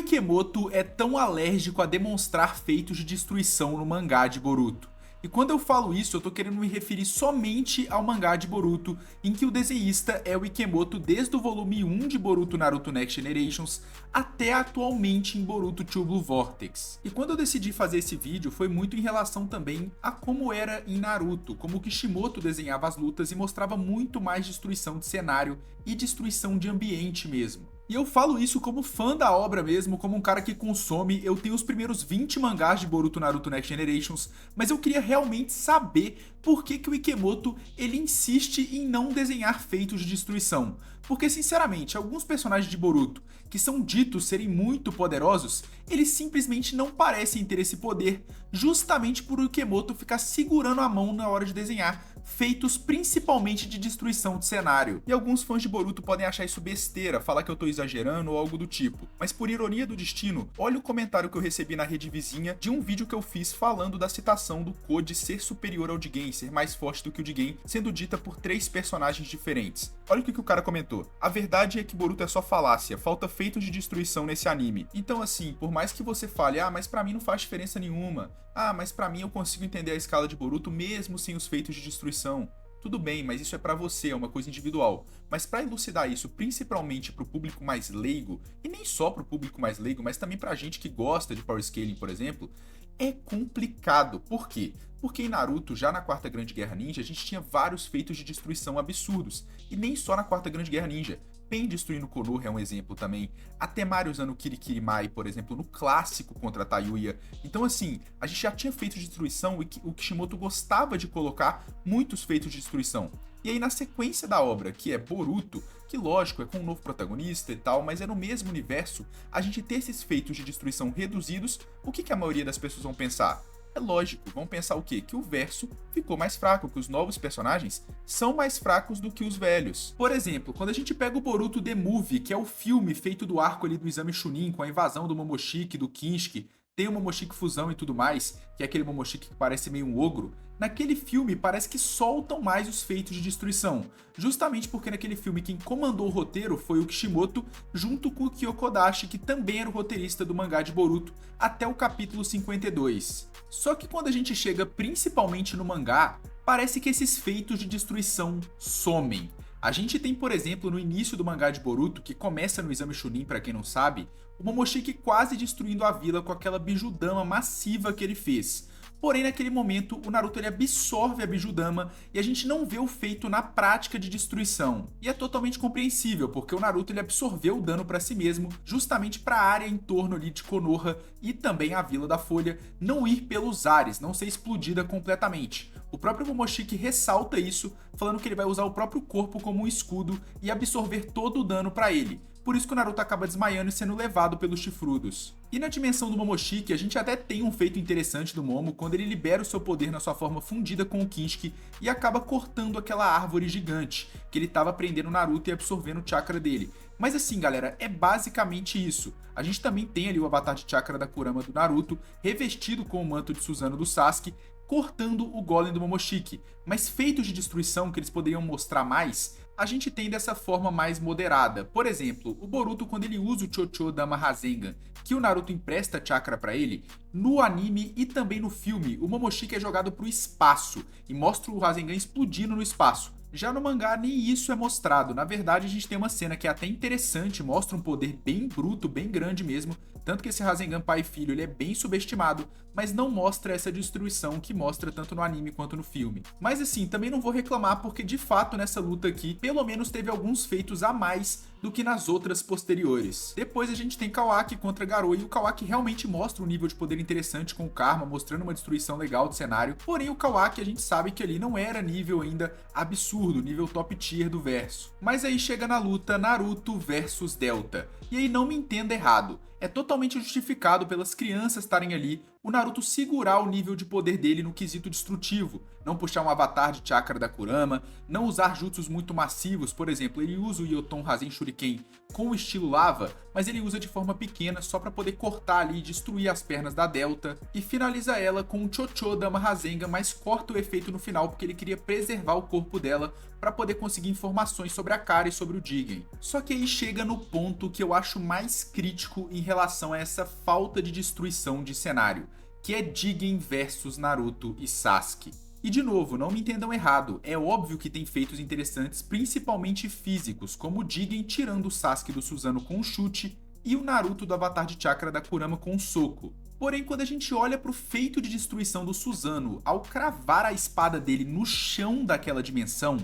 Ikemoto é tão alérgico a demonstrar feitos de destruição no mangá de Boruto? E quando eu falo isso, eu tô querendo me referir somente ao mangá de Boruto, em que o desenhista é o Ikemoto desde o volume 1 de Boruto Naruto Next Generations até atualmente em Boruto Two Blue Vortex. E quando eu decidi fazer esse vídeo foi muito em relação também a como era em Naruto, como o Kishimoto desenhava as lutas e mostrava muito mais destruição de cenário e destruição de ambiente mesmo. E eu falo isso como fã da obra mesmo, como um cara que consome. Eu tenho os primeiros 20 mangás de Boruto Naruto Next Generations, mas eu queria realmente saber por que o Ikemoto ele insiste em não desenhar feitos de destruição. Porque, sinceramente, alguns personagens de Boruto, que são ditos serem muito poderosos, eles simplesmente não parecem ter esse poder, justamente por o Ikemoto ficar segurando a mão na hora de desenhar feitos principalmente de destruição de cenário. E alguns fãs de Boruto podem achar isso besteira, falar que eu tô exagerando ou algo do tipo. Mas por ironia do destino, olha o comentário que eu recebi na rede vizinha de um vídeo que eu fiz falando da citação do Code ser superior ao Jigen, ser mais forte do que o Jigen, sendo dita por 3 personagens diferentes. Olha o que o cara comentou. A verdade é que Boruto é só falácia, falta feitos de destruição nesse anime. Então assim, por mais que você fale, mas pra mim não faz diferença nenhuma. Mas pra mim eu consigo entender a escala de Boruto mesmo sem os feitos de destruição. Tudo bem, mas isso é pra você, é uma coisa individual. Mas pra elucidar isso, principalmente pro público mais leigo, e nem só pro público mais leigo, mas também pra gente que gosta de Power Scaling, por exemplo, é complicado. Por quê? Porque em Naruto, já na Quarta Grande Guerra Ninja, a gente tinha vários feitos de destruição absurdos. E nem só na Quarta Grande Guerra Ninja. Pain destruindo Konoha é um exemplo também. Até Mario usando o Kirikiri Mai, por exemplo, no clássico contra a Tayuya. Então assim, a gente já tinha feito de destruição e o Kishimoto gostava de colocar muitos feitos de destruição. E aí na sequência da obra, que é Boruto, que lógico, é com um novo protagonista e tal, mas é no mesmo universo, a gente ter esses feitos de destruição reduzidos, o que a maioria das pessoas vão pensar? É lógico, vão pensar o quê? Que o verso ficou mais fraco, que os novos personagens são mais fracos do que os velhos. Por exemplo, quando a gente pega o Boruto The Movie, que é o filme feito do arco ali do Exame Chunin, com a invasão do Momoshiki, do Kinshiki, tem o Momoshiki Fusão e tudo mais, que é aquele Momoshiki que parece meio um ogro, naquele filme parece que soltam mais os feitos de destruição, justamente porque naquele filme quem comandou o roteiro foi o Kishimoto, junto com o Kyokodashi, que também era o roteirista do mangá de Boruto, até o capítulo 52. Só que quando a gente chega principalmente no mangá, parece que esses feitos de destruição somem. A gente tem, por exemplo, no início do mangá de Boruto, que começa no Exame Chunin, pra quem não sabe, o Momoshiki quase destruindo a vila com aquela bijudama massiva que ele fez. Porém, naquele momento, o Naruto ele absorve a bijudama e a gente não vê o feito na prática de destruição. E é totalmente compreensível, porque o Naruto ele absorveu o dano para si mesmo, justamente para a área em torno ali de Konoha e também a Vila da Folha não ir pelos ares, não ser explodida completamente. O próprio Momoshiki ressalta isso, falando que ele vai usar o próprio corpo como um escudo e absorver todo o dano para ele. Por isso que o Naruto acaba desmaiando e sendo levado pelos chifrudos. E na dimensão do Momoshiki, a gente até tem um feito interessante do Momo quando ele libera o seu poder na sua forma fundida com o Kinshiki e acaba cortando aquela árvore gigante que ele estava prendendo o Naruto e absorvendo o chakra dele. Mas assim, galera, é basicamente isso. A gente também tem ali o avatar de chakra da Kurama do Naruto, revestido com o manto de Susanoo do Sasuke, cortando o golem do Momoshiki. Mas feitos de destruição que eles poderiam mostrar mais, a gente tem dessa forma mais moderada. Por exemplo, o Boruto quando ele usa o Chocho Dama Rasengan, que o Naruto empresta chakra pra ele, no anime e também no filme, o Momoshiki é jogado pro espaço e mostra o Rasengan explodindo no espaço. Já no mangá nem isso é mostrado, na verdade a gente tem uma cena que é até interessante, mostra um poder bem bruto, bem grande mesmo, tanto que esse Rasengan pai e filho ele é bem subestimado, mas não mostra essa destruição que mostra tanto no anime quanto no filme. Mas assim, também não vou reclamar porque de fato nessa luta aqui, pelo menos teve alguns feitos a mais do que nas outras posteriores. Depois a gente tem Kawaki contra Garou e o Kawaki realmente mostra um nível de poder interessante com o Karma, mostrando uma destruição legal do cenário, porém o Kawaki a gente sabe que ali não era nível ainda absurdo, nível top tier do verso. Mas aí chega na luta Naruto versus Delta, e aí não me entenda errado, é totalmente justificado pelas crianças estarem ali, o Naruto segurar o nível de poder dele no quesito destrutivo, não puxar um avatar de chakra da Kurama, não usar jutsus muito massivos, por exemplo, ele usa o Yoton Rasen Shuriken com o estilo lava, mas ele usa de forma pequena só para poder cortar ali e destruir as pernas da Delta, e finaliza ela com o Chocho Dama Rasengan, mas corta o efeito no final porque ele queria preservar o corpo dela para poder conseguir informações sobre a Cara e sobre o Jigen. Só que aí chega no ponto que eu acho mais crítico em relação a essa falta de destruição de cenário, que é Jigen versus Naruto e Sasuke. E de novo, não me entendam errado, é óbvio que tem feitos interessantes, principalmente físicos, como o Jigen tirando o Sasuke do Susanoo com um chute e o Naruto do avatar de chakra da Kurama com um soco. Porém, quando a gente olha pro feito de destruição do Susanoo ao cravar a espada dele no chão daquela dimensão,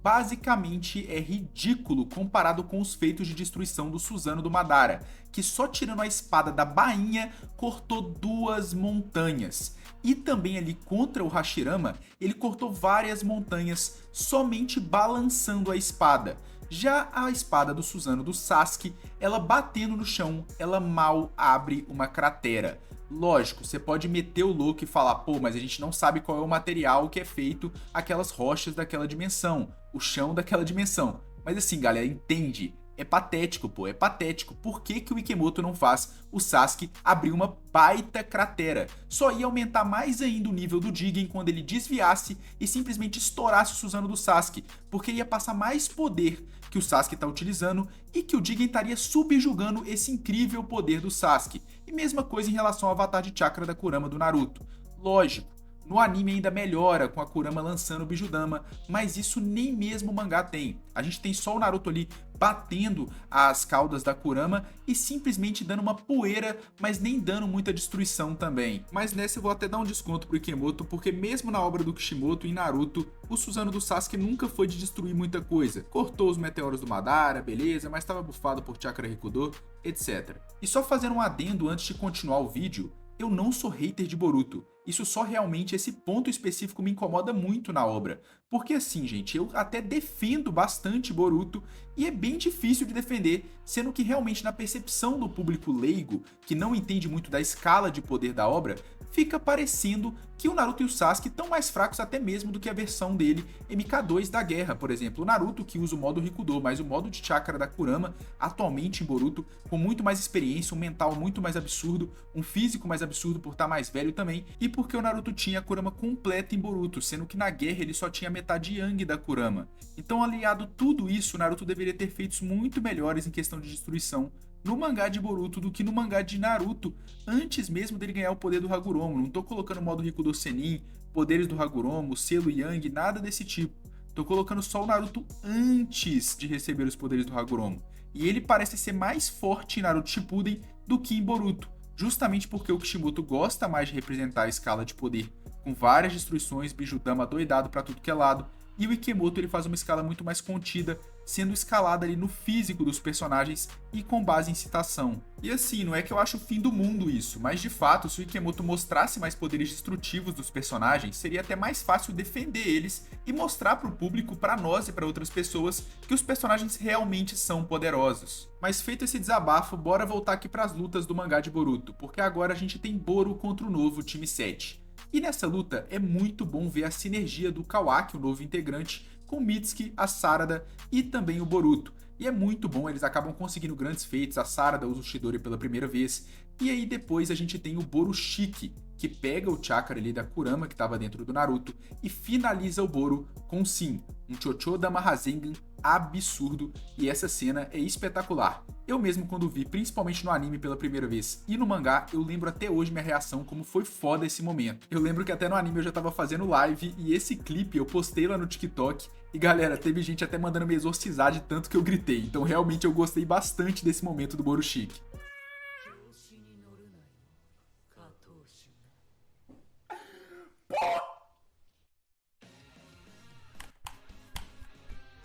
basicamente é ridículo comparado com os feitos de destruição do Susanoo do Madara, que só tirando a espada da bainha cortou 2 montanhas. E também ali contra o Hashirama, ele cortou várias montanhas somente balançando a espada. Já a espada do Susanoo do Sasuke, ela batendo no chão, ela mal abre uma cratera. Lógico, você pode meter o louco e falar, pô, mas a gente não sabe qual é o material que é feito aquelas rochas daquela dimensão, o chão daquela dimensão. Mas assim, galera, entende? É patético, pô, é patético. Por que que o Ikemoto não faz o Sasuke abrir uma baita cratera? Só ia aumentar mais ainda o nível do Jigen quando ele desviasse e simplesmente estourasse o Susanoo do Sasuke, porque ia passar mais poder que o Sasuke tá utilizando e que o Jigen estaria subjugando esse incrível poder do Sasuke. E mesma coisa em relação ao avatar de chakra da Kurama do Naruto. Lógico, no anime ainda melhora com a Kurama lançando o Bijudama, mas isso nem mesmo o mangá tem. A gente tem só o Naruto ali batendo as caudas da Kurama e simplesmente dando uma poeira, mas nem dando muita destruição também. Mas nessa eu vou até dar um desconto pro Ikemoto, porque mesmo na obra do Kishimoto em Naruto, o Susanoo do Sasuke nunca foi de destruir muita coisa. Cortou os meteoros do Madara, beleza, mas estava bufado por Chakra Rikudo, etc. E só fazendo um adendo antes de continuar o vídeo, eu não sou hater de Boruto. Isso só realmente, esse ponto específico me incomoda muito na obra. Porque assim, gente, eu até defendo bastante Boruto e é bem difícil de defender, sendo que realmente na percepção do público leigo, que não entende muito da escala de poder da obra, fica parecendo que o Naruto e o Sasuke estão mais fracos até mesmo do que a versão dele MK2 da guerra, por exemplo. O Naruto que usa o modo Rikudo, mas o modo de chakra da Kurama, atualmente em Boruto, com muito mais experiência, um mental muito mais absurdo, um físico mais absurdo por estar mais velho também, e porque o Naruto tinha a Kurama completa em Boruto, sendo que na guerra ele só tinha metade Yang da Kurama. Então, aliado tudo isso, o Naruto deveria ter feitos muito melhores em questão de destruição no mangá de Boruto do que no mangá de Naruto, antes mesmo dele ganhar o poder do Hagoromo. Não tô colocando o modo Rikudo Sennin, poderes do Hagoromo, selo Yang, nada desse tipo. Tô colocando só o Naruto antes de receber os poderes do Hagoromo. E ele parece ser mais forte em Naruto Shippuden do que em Boruto, justamente porque o Kishimoto gosta mais de representar a escala de poder com várias destruições, Bijudama doidado pra tudo que é lado, e o Ikemoto ele faz uma escala muito mais contida, sendo escalada ali no físico dos personagens e com base em citação. E assim, não é que eu acho o fim do mundo isso, mas de fato, se o Ikemoto mostrasse mais poderes destrutivos dos personagens, seria até mais fácil defender eles e mostrar pro público, pra nós e pra outras pessoas, que os personagens realmente são poderosos. Mas feito esse desabafo, bora voltar aqui pras lutas do mangá de Boruto, porque agora a gente tem Boru contra o novo time 7. E nessa luta é muito bom ver a sinergia do Kawaki, o novo integrante, com Mitsuki, a Sarada e também o Boruto. E é muito bom, eles acabam conseguindo grandes feitos, a Sarada usa o Chidori pela primeira vez, e aí depois a gente tem o Borushiki, que pega o chakra ali da Kurama que estava dentro do Naruto e finaliza o Boru com sim, um Chocho Dama Rasengan absurdo, e essa cena é espetacular. Eu mesmo quando vi, principalmente no anime pela primeira vez e no mangá, eu lembro até hoje minha reação como foi foda esse momento. Eu lembro que até no anime eu já tava fazendo live e esse clipe eu postei lá no TikTok e galera, teve gente até mandando me exorcizar de tanto que eu gritei, então realmente eu gostei bastante desse momento do Borushiki.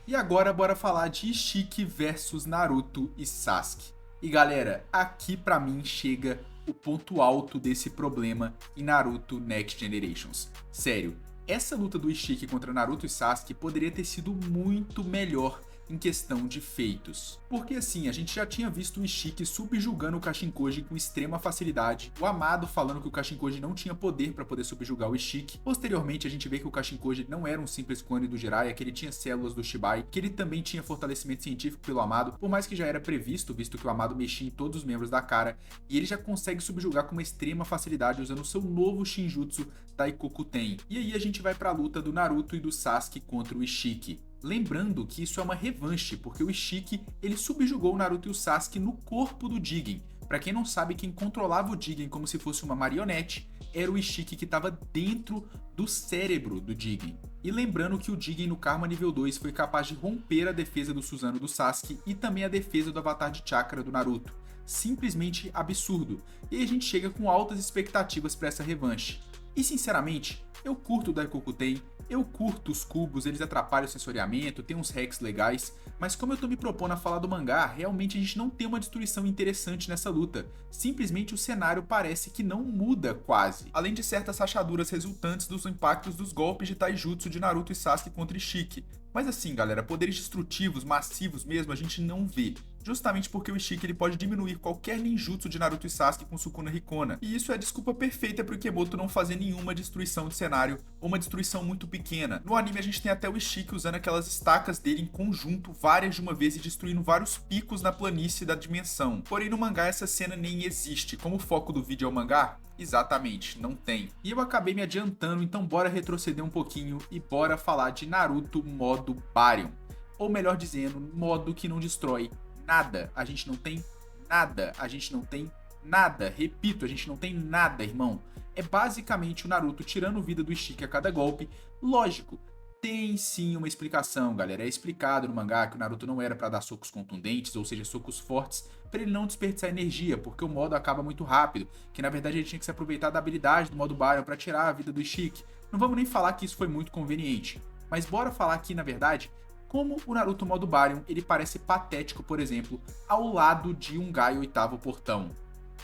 E agora bora falar de Ishiki versus Naruto e Sasuke. E galera, aqui pra mim chega o ponto alto desse problema em Naruto Next Generations. Sério, essa luta do Ishiki contra Naruto e Sasuke poderia ter sido muito melhor em questão de feitos. Porque assim, a gente já tinha visto o Ishiki subjugando o Kashinkoji com extrema facilidade, o Amado falando que o Kashinkoji não tinha poder para poder subjugar o Ishiki. Posteriormente, a gente vê que o Kashinkoji não era um simples clone do Jiraiya, que ele tinha células do Shibai, que ele também tinha fortalecimento científico pelo Amado, por mais que já era previsto, visto que o Amado mexia em todos os membros da cara, e ele já consegue subjugar com uma extrema facilidade usando o seu novo Shinjutsu Daikoku Ten. E aí a gente vai para a luta do Naruto e do Sasuke contra o Ishiki. Lembrando que isso é uma revanche, porque o Ishiki ele subjugou o Naruto e o Sasuke no corpo do Jigen. Pra quem não sabe, quem controlava o Jigen como se fosse uma marionete era o Ishiki, que estava dentro do cérebro do Jigen. E lembrando que o Jigen no Karma nível 2 foi capaz de romper a defesa do Susanoo do Sasuke e também a defesa do Avatar de Chakra do Naruto. Simplesmente absurdo. E aí a gente chega com altas expectativas para essa revanche. E sinceramente, eu curto o Daikoku Ten, eu curto os cubos, eles atrapalham o sensoriamento, tem uns hacks legais, mas como eu tô me propondo a falar do mangá, realmente a gente não tem uma destruição interessante nessa luta. Simplesmente o cenário parece que não muda quase, além de certas rachaduras resultantes dos impactos dos golpes de Taijutsu de Naruto e Sasuke contra Ishiki. Mas assim, galera, poderes destrutivos, massivos mesmo, a gente não vê. Justamente porque o Ishiki ele pode diminuir qualquer ninjutsu de Naruto e Sasuke com Sukuna Hikona. E isso é a desculpa perfeita para o Ikemoto não fazer nenhuma destruição de cenário ou uma destruição muito pequena. No anime a gente tem até o Ishiki usando aquelas estacas dele em conjunto várias de uma vez e destruindo vários picos na planície da dimensão. Porém no mangá essa cena nem existe. Como o foco do vídeo é o mangá, exatamente, não tem. E eu acabei me adiantando, então bora retroceder um pouquinho e bora falar de Naruto modo Baryon. Ou melhor dizendo, modo que não destrói nada. A gente não tem nada. A gente não tem nada. Repito, a gente não tem nada, irmão. É basicamente o Naruto tirando vida do Ishiki a cada golpe. Lógico, tem sim uma explicação, galera. É explicado no mangá que o Naruto não era pra dar socos contundentes, ou seja, socos fortes, pra ele não desperdiçar energia, porque o modo acaba muito rápido. Que na verdade ele tinha que se aproveitar da habilidade do modo Baryon pra tirar a vida do Ishiki. Não vamos nem falar que isso foi muito conveniente. Mas bora falar aqui, na verdade, como o Naruto modo Baryon ele parece patético, por exemplo, ao lado de um Gai oitavo portão.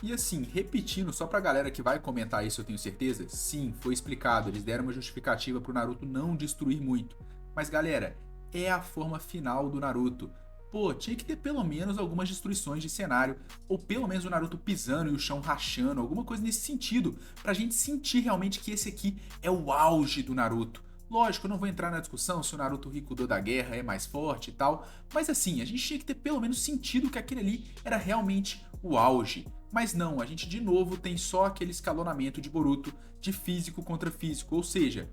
E assim, repetindo, só pra galera que vai comentar isso, eu tenho certeza, sim, foi explicado, eles deram uma justificativa pro Naruto não destruir muito. Mas galera, é a forma final do Naruto. Pô, tinha que ter pelo menos algumas destruições de cenário, ou pelo menos o Naruto pisando e o chão rachando, alguma coisa nesse sentido, pra gente sentir realmente que esse aqui é o auge do Naruto. Lógico, eu não vou entrar na discussão se o Naruto Rikudo da guerra é mais forte e tal, mas assim, a gente tinha que ter pelo menos sentido que aquele ali era realmente o auge. Mas não, a gente de novo tem só aquele escalonamento de Boruto de físico contra físico, ou seja,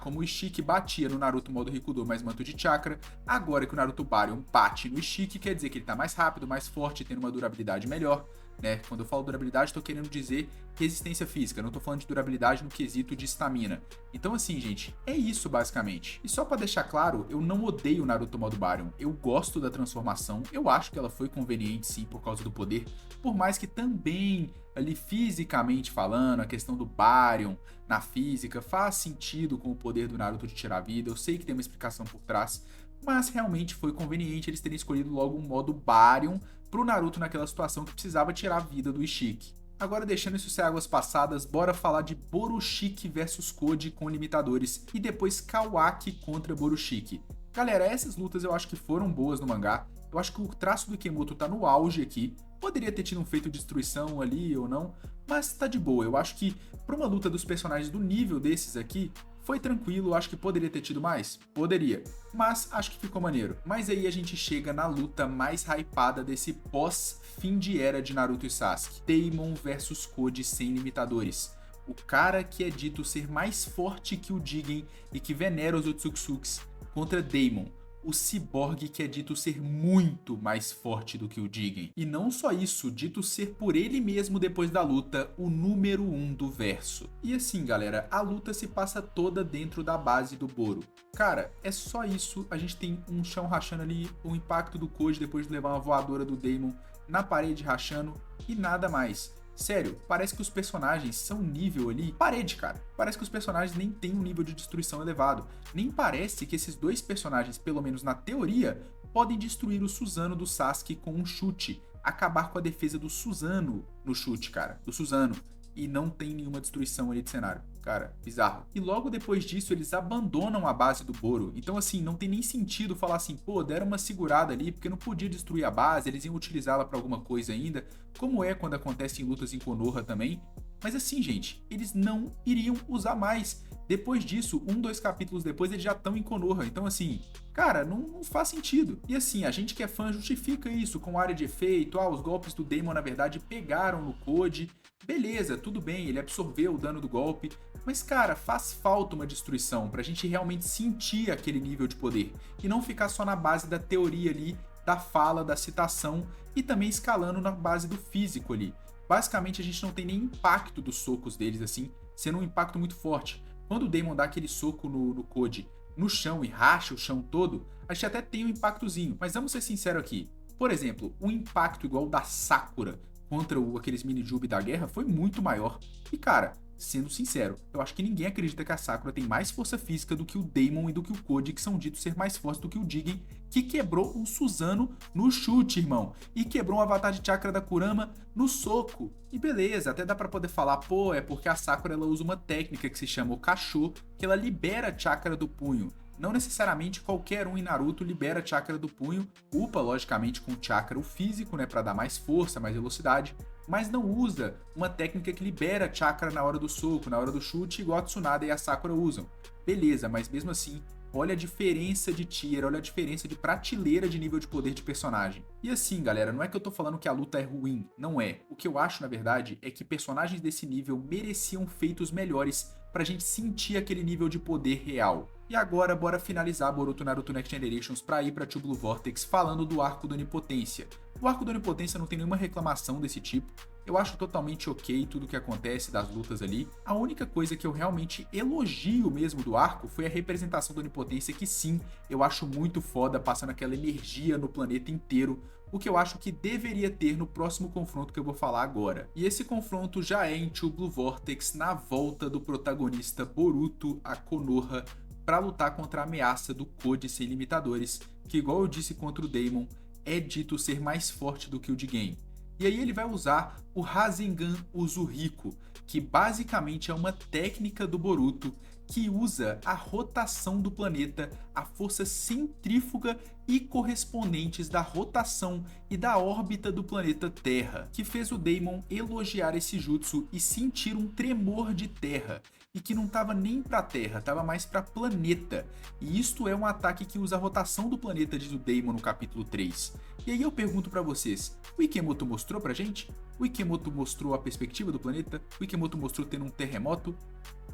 como o Ishiki batia no Naruto modo Rikudo mais manto de chakra, agora que o Naruto Baryon bate no Ishiki, quer dizer que ele tá mais rápido, mais forte, tendo uma durabilidade melhor. Né? Quando eu falo durabilidade, estou querendo dizer resistência física, não estou falando de durabilidade no quesito de estamina. Então assim, gente, é isso basicamente. E só para deixar claro, eu não odeio o Naruto modo Baryon, eu gosto da transformação, eu acho que ela foi conveniente sim por causa do poder, por mais que também ali fisicamente falando, a questão do Baryon na física faz sentido com o poder do Naruto de tirar a vida, eu sei que tem uma explicação por trás, mas realmente foi conveniente eles terem escolhido logo um modo Baryon pro Naruto naquela situação que precisava tirar a vida do Ishiki. Agora deixando isso ser águas passadas, bora falar de Borushiki vs Koji com limitadores e depois Kawaki contra Borushiki. Galera, essas lutas eu acho que foram boas no mangá, eu acho que o traço do Ikemoto tá no auge aqui, poderia ter tido um feito de destruição ali ou não, mas tá de boa, eu acho que pra uma luta dos personagens do nível desses aqui, foi tranquilo, acho que poderia ter tido mais? Poderia, mas acho que ficou maneiro. Mas aí a gente chega na luta mais hypada desse pós-fim de era de Naruto e Sasuke. Daemon vs Koji sem limitadores. O cara que é dito ser mais forte que o Jigen e que venera os Otsutsuki contra Daemon, o ciborgue que é dito ser muito mais forte do que o Jigen. E não só isso, dito ser por ele mesmo depois da luta, o número 1 do verso. E assim, galera, a luta se passa toda dentro da base do Boro. Cara, é só isso, a gente tem um chão rachando ali, o impacto do Koji depois de levar uma voadora do Daemon na parede rachando e nada mais. Sério, parece que os personagens são nível ali parede, cara. Parece que os personagens nem têm um nível de destruição elevado. Nem parece que esses dois personagens, pelo menos na teoria, podem destruir o Susanoo do Sasuke com um chute. Acabar com a defesa do Susanoo no chute, cara. Do Susanoo. E não tem nenhuma destruição ali de cenário. cara, bizarro. E logo depois disso, eles abandonam a base do Boro. Então, assim, não tem nem sentido falar assim, pô, deram uma segurada ali, porque não podia destruir a base, eles iam utilizá-la pra alguma coisa ainda, como é quando acontece em lutas em Konoha também. Mas assim, gente, eles não iriam usar mais. Depois disso, 2 capítulos depois, eles já estão em Konoha. Então, assim, cara, não faz sentido. E assim, a gente que é fã justifica isso com área de efeito. Os golpes do Daemon, na verdade, pegaram no Code. Beleza, tudo bem, ele absorveu o dano do golpe. Mas, cara, faz falta uma destruição pra gente realmente sentir aquele nível de poder. E não ficar só na base da teoria ali, da fala, da citação e também escalando na base do físico ali. Basicamente, a gente não tem nem impacto dos socos deles, assim, sendo um impacto muito forte. Quando o Daemon dá aquele soco no Code no chão e racha o chão todo, a gente até tem um impactozinho. Mas vamos ser sinceros aqui. Por exemplo, um impacto igual o da Sakura contra aqueles mini-jube da guerra foi muito maior. E cara, sendo sincero, eu acho que ninguém acredita que a Sakura tem mais força física do que o Daemon e do que o Code, que são ditos ser mais fortes do que o Jigen, que quebrou um Susanoo no chute, irmão. E quebrou um avatar de chakra da Kurama no soco. E beleza, até dá pra poder falar, pô, é porque a Sakura ela usa uma técnica que se chama o Kasho, que ela libera chakra do punho. Não necessariamente qualquer um em Naruto libera chakra do punho, upa logicamente com chakra o físico, né, para dar mais força, mais velocidade, mas não usa uma técnica que libera chakra na hora do soco, na hora do chute, igual a Tsunade e a Sakura usam. Beleza, mas mesmo assim, olha a diferença de tier, olha a diferença de prateleira de nível de poder de personagem. E assim, galera, não é que eu tô falando que a luta é ruim, não é. O que eu acho, na verdade, é que personagens desse nível mereciam feitos melhores pra gente sentir aquele nível de poder real. E agora, bora finalizar Boruto Naruto Next Generations pra ir pra True Blue Vortex falando do arco da Onipotência. O arco da Onipotência não tem nenhuma reclamação desse tipo. Eu acho totalmente ok tudo que acontece das lutas ali. A única coisa que eu realmente elogio mesmo do arco foi a representação da Onipotência, que sim, eu acho muito foda, passando aquela energia no planeta inteiro, o que eu acho que deveria ter no próximo confronto que eu vou falar agora. E esse confronto já é em True Blue Vortex, na volta do protagonista Boruto a Konoha, para lutar contra a ameaça do Code sem limitadores, que igual eu disse contra o Daemon, é dito ser mais forte do que o Jigen. E aí ele vai usar o Rasengan Uzuriko, que basicamente é uma técnica do Boruto que usa a rotação do planeta, a força centrífuga e correspondentes da rotação e da órbita do planeta Terra, que fez o Daemon elogiar esse jutsu e sentir um tremor de terra, e que não estava nem para Terra, estava mais para planeta. E isto é um ataque que usa a rotação do planeta, diz o Daemon no capítulo 3. E aí eu pergunto para vocês, o Ikemoto mostrou pra gente? O Ikemoto mostrou a perspectiva do planeta? O Ikemoto mostrou tendo um terremoto?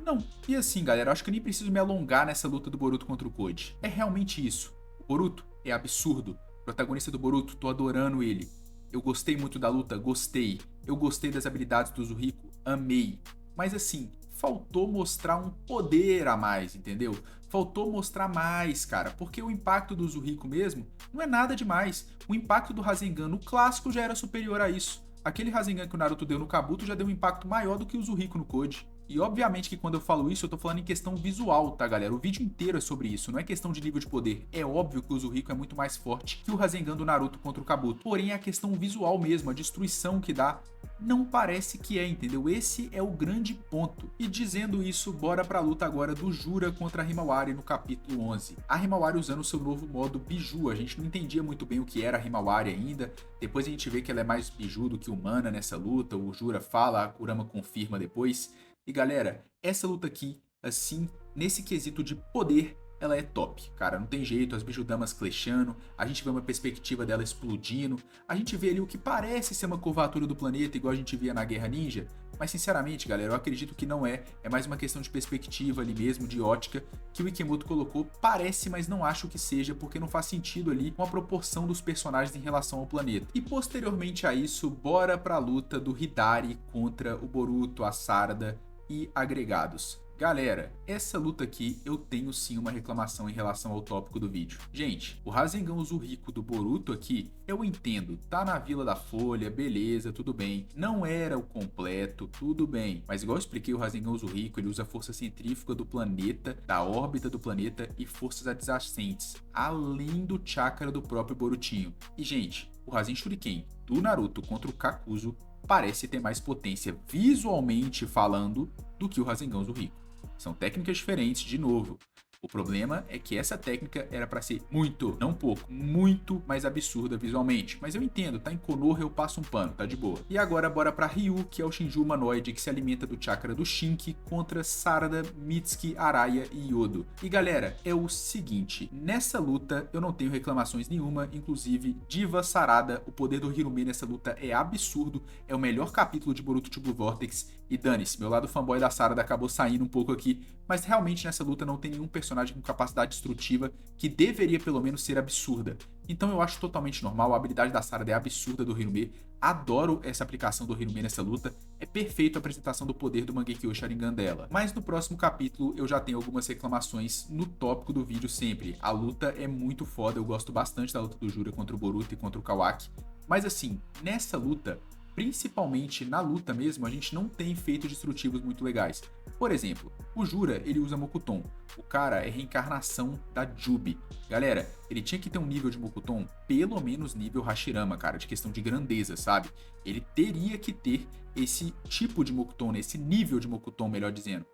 Não. E assim, galera, eu acho que eu nem preciso me alongar nessa luta do Boruto contra o Code. É realmente isso. O Boruto é absurdo. O protagonista do Boruto, tô adorando ele. Eu gostei muito da luta, gostei. Eu gostei das habilidades do Uzuriko, amei. Mas assim, faltou mostrar um poder a mais, entendeu? Faltou mostrar mais, cara, porque o impacto do Uzuriko mesmo não é nada demais. O impacto do Rasengan no clássico já era superior a isso. Aquele Rasengan que o Naruto deu no Kabuto já deu um impacto maior do que o Uzuriko no Code. E obviamente que quando eu falo isso, eu tô falando em questão visual, tá, galera? O vídeo inteiro é sobre isso, não é questão de nível de poder. É óbvio que o Uzuriko é muito mais forte que o Rasengan do Naruto contra o Kabuto. Porém, é a questão visual mesmo, a destruição que dá, não parece que é, entendeu? Esse é o grande ponto. E dizendo isso, bora pra luta agora do Jura contra a Himawari no capítulo 11. A Himawari usando o seu novo modo Biju, a gente não entendia muito bem o que era a Himawari ainda. Depois a gente vê que ela é mais Biju do que humana nessa luta, o Jura fala, a Kurama confirma depois. E galera, essa luta aqui, assim, nesse quesito de poder, ela é top, cara, não tem jeito, as Bijudamas clashando, a gente vê uma perspectiva dela explodindo, a gente vê ali o que parece ser uma curvatura do planeta, igual a gente via na Guerra Ninja, mas sinceramente, galera, eu acredito que não é mais uma questão de perspectiva ali mesmo, de ótica, que o Ikemoto colocou, parece, mas não acho que seja, porque não faz sentido ali com a proporção dos personagens em relação ao planeta. E posteriormente a isso, bora pra luta do Hidari contra o Boruto, a Sarada e agregados. Galera, essa luta aqui eu tenho sim uma reclamação em relação ao tópico do vídeo. Gente, o Rasengan Uzuriko do Boruto aqui, eu entendo, tá na Vila da Folha, beleza, tudo bem. Não era o completo, tudo bem. Mas igual eu expliquei, o Rasengan Uzuriko, ele usa a força centrífuga do planeta, da órbita do planeta e forças adjacentes, além do chakra do próprio Borutinho. E gente, o Rasen Shuriken do Naruto contra o Kakuzu parece ter mais potência visualmente falando do que o Rasengan Zuhiko. São técnicas diferentes, de novo. O problema é que essa técnica era para ser muito, não pouco, muito mais absurda visualmente. Mas eu entendo, tá em Konoha, eu passo um pano, tá de boa. E agora bora pra Ryu, que é o Shinju humanoide que se alimenta do chakra do Shinki, contra Sarada, Mitsuki, Araya e Yodo. E galera, é o seguinte, nessa luta eu não tenho reclamações nenhuma, inclusive Diva Sarada, o poder do Hirume nessa luta é absurdo, é o melhor capítulo de Boruto True Blue Vortex, e dane-se, meu lado fanboy da Sarada acabou saindo um pouco aqui, mas realmente nessa luta não tem nenhum personagem com capacidade destrutiva que deveria pelo menos ser absurda. Então eu acho totalmente normal, a habilidade da Sarada é absurda do Hirume, adoro essa aplicação do Hirume nessa luta, é perfeito a apresentação do poder do Mangekyo Sharingan dela. Mas no próximo capítulo eu já tenho algumas reclamações no tópico do vídeo sempre. A luta é muito foda, eu gosto bastante da luta do Jura contra o Boruto e contra o Kawaki, mas assim, nessa luta, principalmente na luta mesmo, a gente não tem feitos destrutivos muito legais. Por exemplo, o Jura, ele usa Mokuton. O cara é reencarnação da Jubi. Galera, ele tinha que ter um nível de Mokuton, pelo menos nível Hashirama, cara, de questão de grandeza, sabe? Ele teria que ter esse tipo de Mokuton, esse nível de Mokuton, melhor dizendo.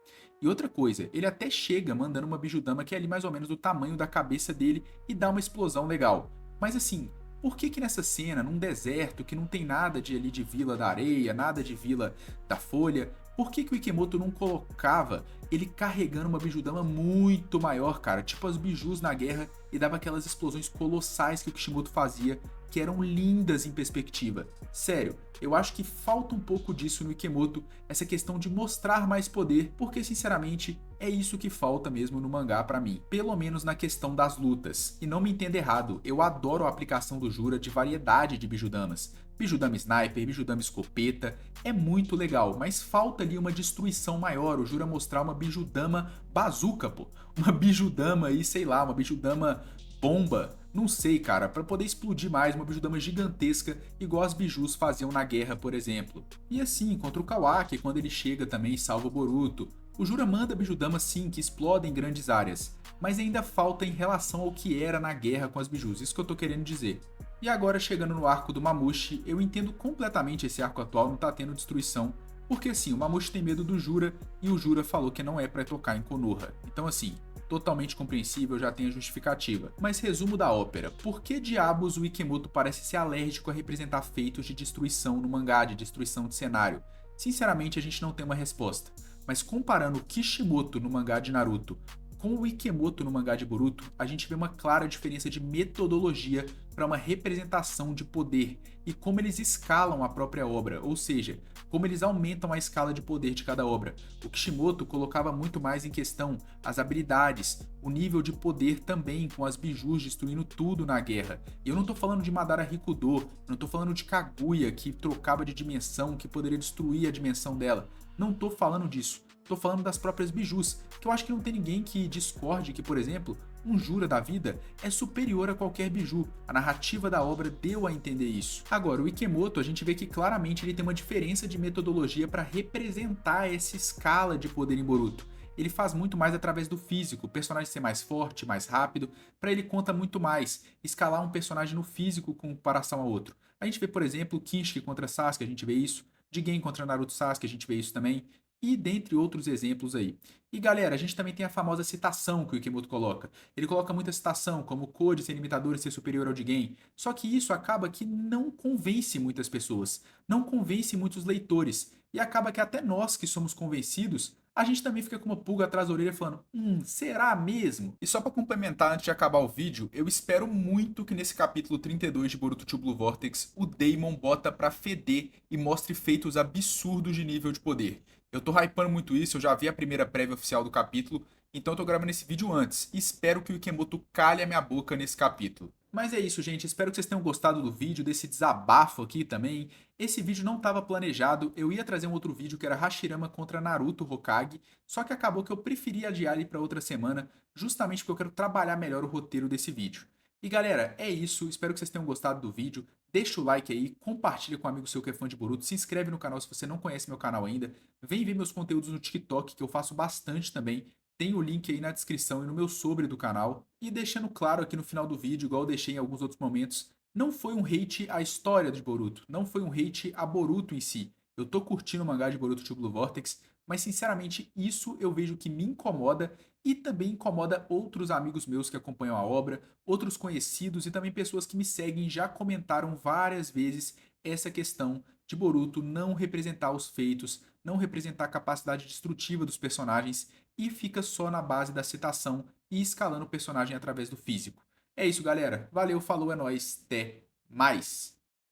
E outra coisa, ele até chega mandando uma Bijudama que é ali mais ou menos do tamanho da cabeça dele e dá uma explosão legal. Mas assim, por que que nessa cena, num deserto que não tem nada de ali de Vila da Areia, nada de Vila da Folha, por que que o Ikemoto não colocava ele carregando uma Bijudama muito maior, cara? Tipo as bijus na guerra e dava aquelas explosões colossais que o Kishimoto fazia, que eram lindas em perspectiva. Sério, eu acho que falta um pouco disso no Ikemoto, essa questão de mostrar mais poder, porque sinceramente é isso que falta mesmo no mangá pra mim, pelo menos na questão das lutas. E não me entenda errado, eu adoro a aplicação do Jura de variedade de Bijudamas. Bijudama Sniper, Bijudama Escopeta, é muito legal, mas falta ali uma destruição maior, o Jura mostrar uma Bijudama Bazooka, pô. Uma Bijudama aí, sei lá, uma Bijudama bomba, não sei, cara, para poder explodir mais uma Bijudama gigantesca, igual as bijus faziam na guerra, por exemplo. E assim, contra o Kawaki, quando ele chega também e salva o Boruto, o Jura manda Bijudama sim, que explodem grandes áreas, mas ainda falta em relação ao que era na guerra com as bijus, isso que eu tô querendo dizer. E agora chegando no arco do Mamushi, eu entendo completamente esse arco atual não tá tendo destruição, porque assim, o Mamushi tem medo do Jura e o Jura falou que não é pra tocar em Konoha. Então assim, totalmente compreensível, já tem a justificativa. Mas resumo da ópera, por que diabos o Ikemoto parece ser alérgico a representar feitos de destruição no mangá, de destruição de cenário? Sinceramente, a gente não tem uma resposta. Mas comparando o Kishimoto no mangá de Naruto com o Ikemoto no mangá de Boruto, a gente vê uma clara diferença de metodologia para uma representação de poder e como eles escalam a própria obra, ou seja, como eles aumentam a escala de poder de cada obra. O Kishimoto colocava muito mais em questão as habilidades, o nível de poder também, com as bijus destruindo tudo na guerra. E eu não tô falando de Madara Rikudo, eu não tô falando de Kaguya, que trocava de dimensão, que poderia destruir a dimensão dela. Não tô falando disso. Tô falando das próprias bijus, que eu acho que não tem ninguém que discorde que, por exemplo, um Jura da vida é superior a qualquer biju. A narrativa da obra deu a entender isso. Agora, o Ikemoto, a gente vê que claramente ele tem uma diferença de metodologia para representar essa escala de poder em Boruto. Ele faz muito mais através do físico, o personagem ser mais forte, mais rápido, para ele conta muito mais, escalar um personagem no físico com comparação a outro. A gente vê, por exemplo, Kinshiki contra Sasuke, a gente vê isso, Jigen contra Naruto Sasuke, a gente vê isso também, e dentre outros exemplos aí. E galera, a gente também tem a famosa citação que o Ikemoto coloca. Ele coloca muita citação, como Code ser limitador e ser superior ao Jigen. Só que isso acaba que não convence muitas pessoas, não convence muitos leitores. E acaba que até nós que somos convencidos, a gente também fica com uma pulga atrás da orelha falando, será mesmo? E só pra complementar antes de acabar o vídeo, eu espero muito que nesse capítulo 32 de Boruto True Blue Vortex, o Daemon bota pra feder e mostre feitos absurdos de nível de poder. Eu tô hypando muito isso, eu já vi a primeira prévia oficial do capítulo, então eu tô gravando esse vídeo antes. E espero que o Ikemoto calhe a minha boca nesse capítulo. Mas é isso, gente. Espero que vocês tenham gostado do vídeo, desse desabafo aqui também. Esse vídeo não estava planejado, eu ia trazer um outro vídeo que era Hashirama contra Naruto Hokage, só que acabou que eu preferi adiar ele para outra semana, justamente porque eu quero trabalhar melhor o roteiro desse vídeo. E galera, é isso. Espero que vocês tenham gostado do vídeo. Deixa o like aí, compartilha com um amigo seu que é fã de Boruto, se inscreve no canal se você não conhece meu canal ainda, vem ver meus conteúdos no TikTok, que eu faço bastante também, tem o link aí na descrição e no meu sobre do canal, e deixando claro aqui no final do vídeo, igual eu deixei em alguns outros momentos, não foi um hate à história de Boruto, não foi um hate a Boruto em si. Eu tô curtindo o mangá de Boruto Tio Blue Vortex, mas sinceramente isso eu vejo que me incomoda e também incomoda outros amigos meus que acompanham a obra, outros conhecidos e também pessoas que me seguem já comentaram várias vezes essa questão de Boruto não representar os feitos, não representar a capacidade destrutiva dos personagens e fica só na base da citação e escalando o personagem através do físico. É isso, galera. Valeu, falou, é nóis. Até mais.